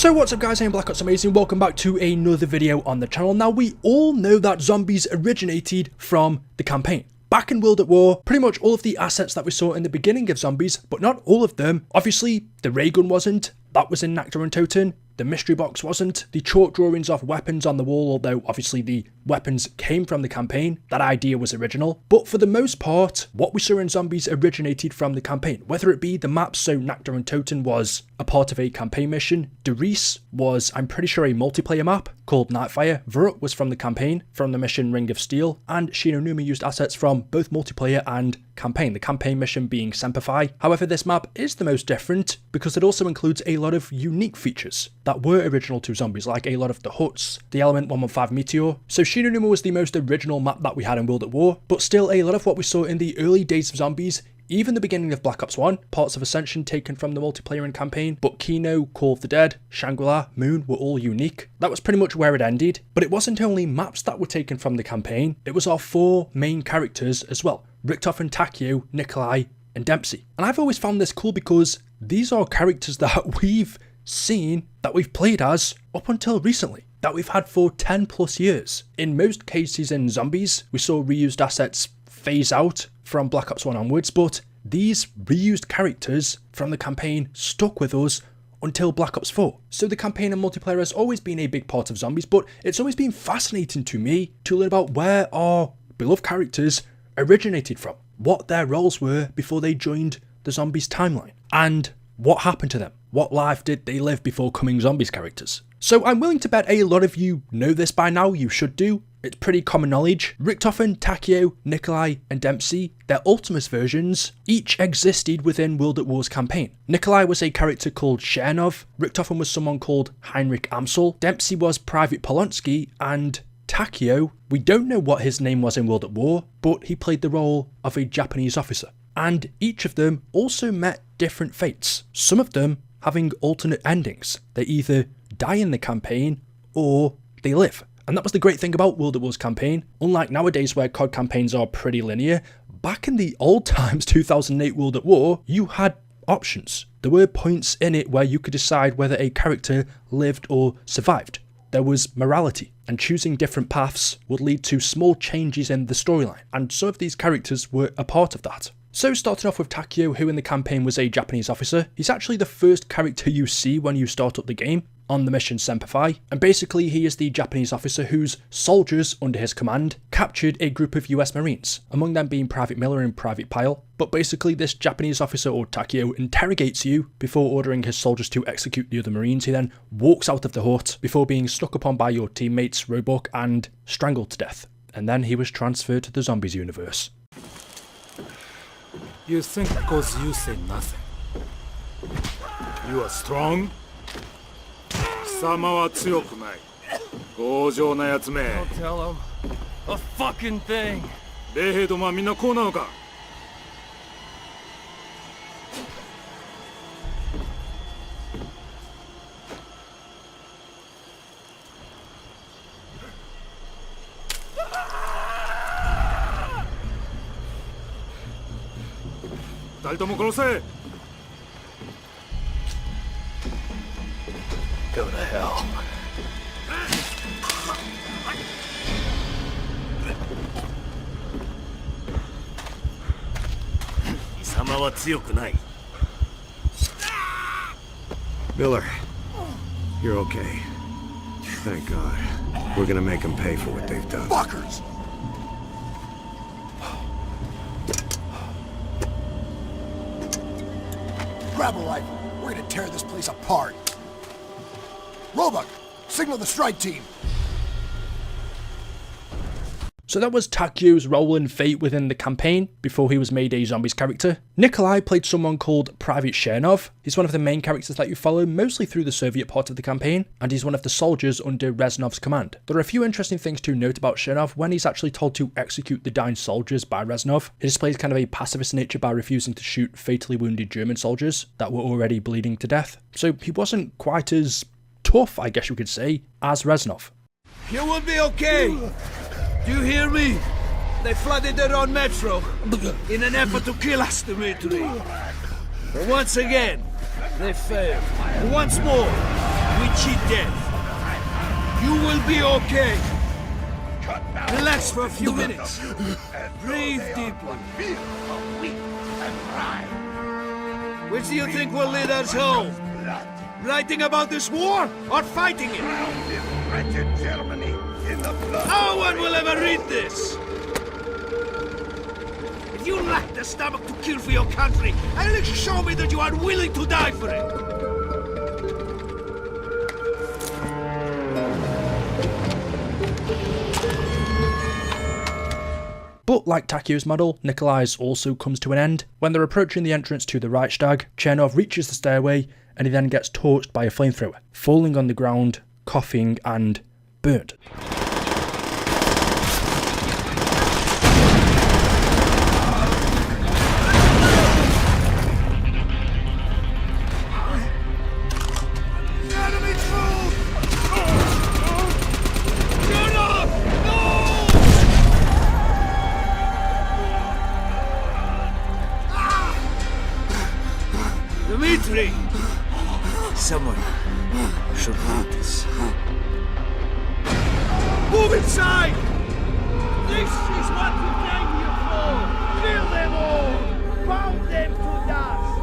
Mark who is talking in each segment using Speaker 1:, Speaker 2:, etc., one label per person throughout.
Speaker 1: So what's up guys, I'm Black Ops Amazing, welcome back to another video on the channel. Now we all know that zombies originated from the campaign. Back in World at War, pretty much all of the assets that we saw in the beginning of zombies, but not all of them. Obviously, the ray gun wasn't, that was in Nectar and Toten. The mystery box wasn't. The chalk drawings of weapons on the wall, although obviously the weapons came from the campaign, that idea was original. But for the most part, what we saw in zombies originated from the campaign. Whether it be the maps, so Nectar and Toten was a part of a campaign mission. Derice was, I'm pretty sure, a multiplayer map called Nightfire. Vurut was from the campaign, from the mission Ring of Steel. And Shinonuma used assets from both multiplayer and campaign, the campaign mission being Semperfi. However, this map is the most different because it also includes a lot of unique features that were original to zombies, like a lot of the huts, the Element 115 Meteor. So Shinonuma was the most original map that we had in World at War, but still a lot of what we saw in the early days of zombies, even the beginning of Black Ops 1, parts of Ascension taken from the multiplayer and campaign, but Kino, Call of the Dead, Shangri-La, Moon were all unique. That was pretty much where it ended, but it wasn't only maps that were taken from the campaign, it was our four main characters as well. Richtofen, Tako, Nikolai, and Dempsey. And I've always found this cool because these are characters that we've seen, that we've played as up until recently, that we've had for 10 plus years. In most cases in zombies, we saw reused assets phase out from Black Ops 1 onwards, but these reused characters from the campaign stuck with us until Black Ops 4. So the campaign and multiplayer has always been a big part of zombies, but it's always been fascinating to me to learn about where our beloved characters originated from, what their roles were before they joined the zombies timeline, and what happened to them. What life did they live before becoming zombies characters? So I'm willing to bet a lot of you know this by now, you should do. It's pretty common knowledge. Richtofen, Tako, Nikolai, and Dempsey, their Ultimus versions, each existed within World at War's campaign. Nikolai was a character called Chernov, Richtofen was someone called Henri Cel, Dempsey was Private Polonsky, and Tako, we don't know what his name was in World at War, but he played the role of a Japanese officer. And each of them also met different fates, some of them having alternate endings. They either die in the campaign or they live. And that was the great thing about World at War's campaign. Unlike nowadays where COD campaigns are pretty linear, back in the old times, 2008 World at War, you had options. There were points in it where you could decide whether a character lived or survived. There was morality, and choosing different paths would lead to small changes in the storyline, and some of these characters were a part of that. So starting off with Tako, who in the campaign was a Japanese officer, he's actually the first character you see when you start up the game on the mission Semperfi, and basically he is the Japanese officer whose soldiers under his command captured a group of US Marines, among them being Private Miller and Private Pyle. But basically this Japanese officer, or Tako, interrogates you before ordering his soldiers to execute the other Marines. He then walks out of the hut before being struck upon by your teammates Roebuck and strangled to death, and then he was transferred to the zombies universe.
Speaker 2: You think because you say nothing, you are strong? 貴様は強くない。強情なやつめ。
Speaker 3: Don't tell him a fucking thing.
Speaker 2: 米兵どもはみんなこうなのか。二人とも殺せ。
Speaker 3: Go to hell.
Speaker 2: 貴様は強くない。
Speaker 4: Miller, you're okay. Thank God. We're gonna make them pay for what they've done.
Speaker 5: Fuckers! Grab a rifle. We're gonna tear this place apart. Roebuck, signal the strike team.
Speaker 1: So that was Tako's role and fate within the campaign before he was made a zombies character. Nikolai played someone called Private Chernov. He's one of the main characters that you follow, mostly through the Soviet part of the campaign, and he's one of the soldiers under Reznov's command. There are a few interesting things to note about Chernov when he's actually told to execute the dying soldiers by Reznov. He displays kind of a pacifist nature by refusing to shoot fatally wounded German soldiers that were already bleeding to death. So he wasn't quite as tough, I guess you could say, as Reznov.
Speaker 3: You will be okay. Do you hear me? They flooded the road metro in an effort to kill us, Dmitri. But once again, they failed. And once more, we cheat death. You will be okay. Relax for a few minutes. Breathe deeply. Which do you think will lead us home? Writing about this war or fighting it? No one will ever read this. If you lack the stomach to kill for your country, at least show me that you are willing to die for it.
Speaker 1: But like Tako's model, Nikolai's also comes to an end. When they're approaching the entrance to the Reichstag, Chernov reaches the stairway and he then gets torched by a flamethrower, falling on the ground, coughing and burnt.
Speaker 3: Someone should read this. Move inside! This is what we came here for! Kill them all! Pound them to dust!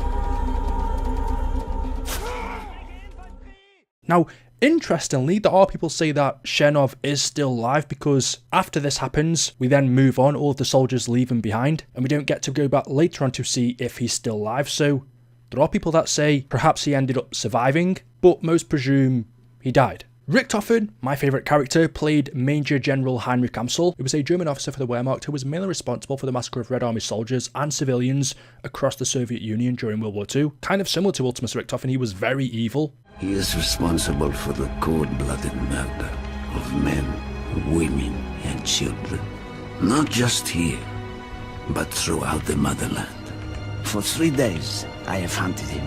Speaker 1: Now, interestingly, there are people say that Chernov is still alive because after this happens, we then move on, all of the soldiers leave him behind, and we don't get to go back later on to see if he's still alive, so there are people that say perhaps he ended up surviving, but most presume he died. Richthofen, my favourite character, played Major General Henri Cel, who was a German officer for the Wehrmacht who was mainly responsible for the massacre of Red Army soldiers and civilians across the Soviet Union during World War II. Kind of similar to Ultimus Richthofen, he was very evil.
Speaker 6: He is responsible for the cold-blooded murder of men, women, and children. Not just here, but throughout the motherland. For 3 days, I have hunted him.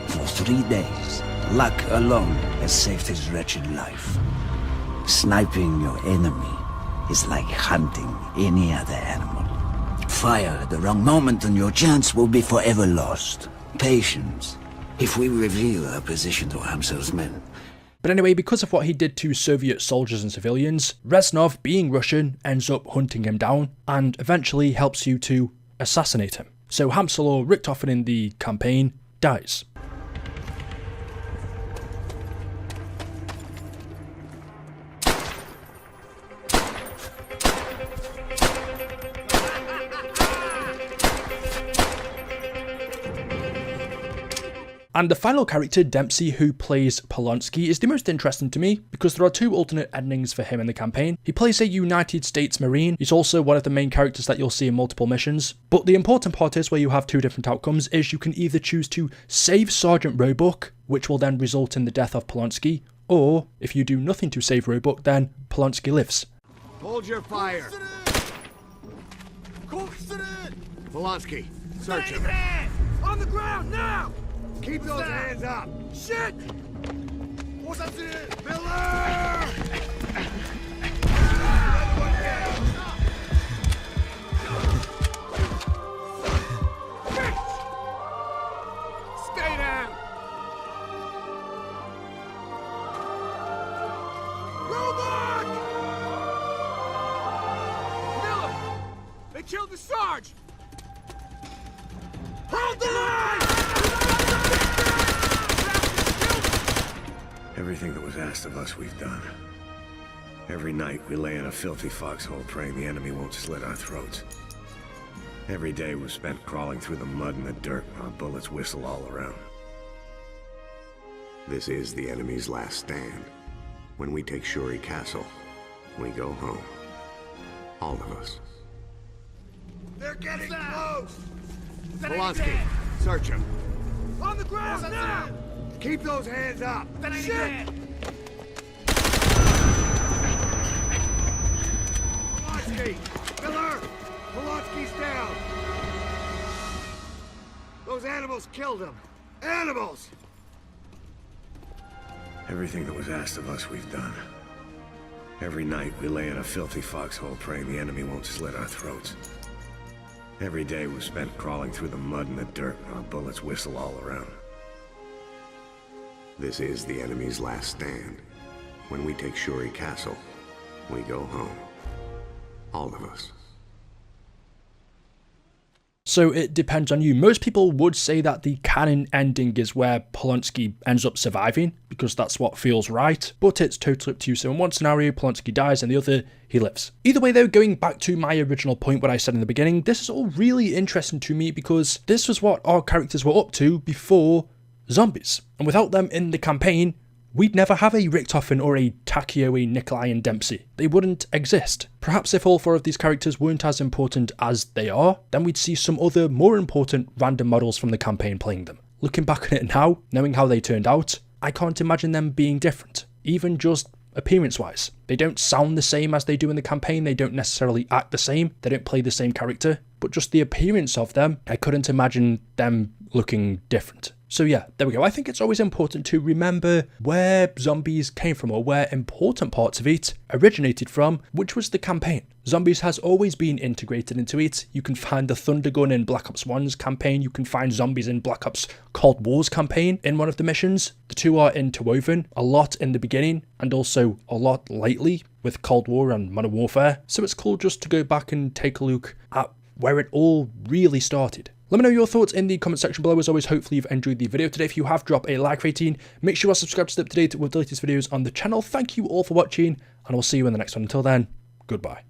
Speaker 6: For 3 days, luck alone has saved his wretched life. Sniping your enemy is like hunting any other animal. Fire at the wrong moment and your chance will be forever lost. Patience, if we reveal our position to Hamel's men.
Speaker 1: But anyway, because of what he did to Soviet soldiers and civilians, Reznov, being Russian, ends up hunting him down and eventually helps you to assassinate him. So Hamel, or Richthofen in the campaign, dies. And the final character, Dempsey, who plays Polonsky, is the most interesting to me because there are 2 alternate endings for him in the campaign. He plays a United States Marine. He's also one of the main characters that you'll see in multiple missions. But the important part is where you have 2 different outcomes is you can either choose to save Sergeant Roebuck, which will then result in the death of Polonsky, or if you do nothing to save Roebuck, then Polonsky lives.
Speaker 3: Hold your fire. Polonsky, search him. On the ground, now! Keep those hands up! Shit! Miller! Stay down! Roebuck! Miller! They killed the Sarge! Hold the line!
Speaker 4: Everything that was asked of us, we've done. Every night, we lay in a filthy foxhole praying the enemy won't slit our throats. Every day was spent crawling through the mud and the dirt, our bullets whistle all around. This is the enemy's last stand. When we take Shuri Castle, we go home. All of us.
Speaker 3: They're getting close! Polonsky, search him. On the ground, now! Keep those hands up! Shit! Polonsky! Miller! Polonsky's down! Those animals killed him! Animals!
Speaker 4: Everything that was asked of us, we've done. Every night, we lay in a filthy foxhole praying the enemy won't slit our throats. Every day was spent crawling through the mud and the dirt, our bullets whistle all around. This is the enemy's last stand. When we take Shuri Castle, we go home. All of us.
Speaker 1: So it depends on you. Most people would say that the canon ending is where Polonsky ends up surviving, because that's what feels right, but it's totally up to you. So in one scenario, Polonsky dies, and the other, he lives. Either way though, going back to my original point, what I said in the beginning, this is all really interesting to me because this was what our characters were up to before zombies. And without them in the campaign, we'd never have a Richthofen or a Tako, a Nikolai and Dempsey. They wouldn't exist. Perhaps if all 4 of these characters weren't as important as they are, then we'd see some other more important random models from the campaign playing them. Looking back on it now, knowing how they turned out, I can't imagine them being different, even just appearance-wise. They don't sound the same as they do in the campaign, they don't necessarily act the same, they don't play the same character, but just the appearance of them, I couldn't imagine them looking different. So yeah, there we go. I think it's always important to remember where zombies came from, or where important parts of it originated from, which was the campaign. Zombies has always been integrated into it. You can find the Thundergun in Black Ops 1's campaign, you can find zombies in Black Ops Cold War's campaign in one of the missions. The two are interwoven a lot in the beginning, and also a lot lately with Cold War and Modern Warfare. So it's cool just to go back and take a look at where it all really started. Let me know your thoughts in the comment section below. As always, hopefully you've enjoyed the video today. If you have, drop a like rating. Make sure you are subscribed to stay up to date with the latest videos on the channel. Thank you all for watching, and I'll see you in the next one. Until then, goodbye.